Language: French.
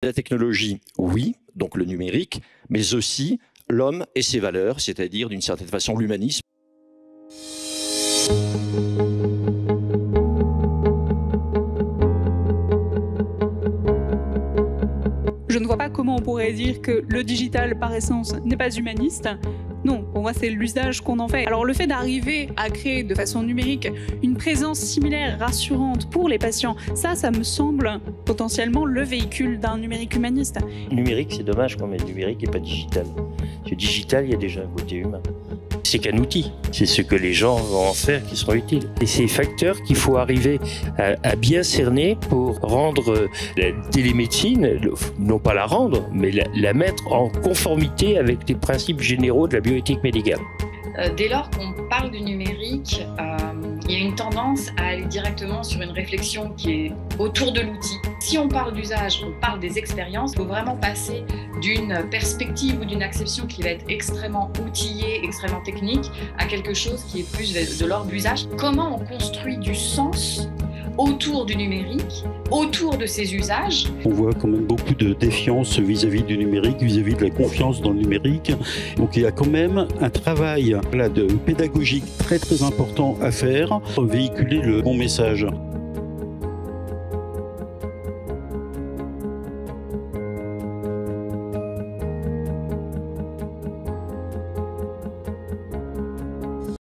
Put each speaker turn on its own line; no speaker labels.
La technologie, oui, donc le numérique, mais aussi l'homme et ses valeurs, c'est-à-dire d'une certaine façon l'humanisme.
Je ne vois pas comment on pourrait dire que le digital par essence n'est pas humaniste. Non, pour moi c'est l'usage qu'on en fait. Alors le fait d'arriver à créer de façon numérique une présence similaire, rassurante pour les patients, ça me semble potentiellement le véhicule d'un numérique humaniste.
Numérique, c'est dommage quand même, numérique et pas digital. Parce que digital, il y a déjà un côté humain. C'est qu'un outil, c'est ce que les gens vont en faire qui sera utile. Et c'est des facteurs qu'il faut arriver à bien cerner pour rendre la télémédecine, non pas la rendre, mais la mettre en conformité avec les principes généraux de la bioéthique médicale.
Dès lors qu'on parle du numérique, il y a une tendance à aller directement sur une réflexion qui est autour de l'outil. Si on parle d'usage, on parle des expériences, il faut vraiment passer d'une perspective ou d'une acception qui va être extrêmement outillée, extrêmement technique, à quelque chose qui est plus de l'ordre de l'usage. Comment on construit du sens autour du numérique, autour de ses usages.
On voit quand même beaucoup de défiance vis-à-vis du numérique, vis-à-vis de la confiance dans le numérique. Donc il y a quand même un travail de pédagogique très important à faire pour véhiculer le bon message.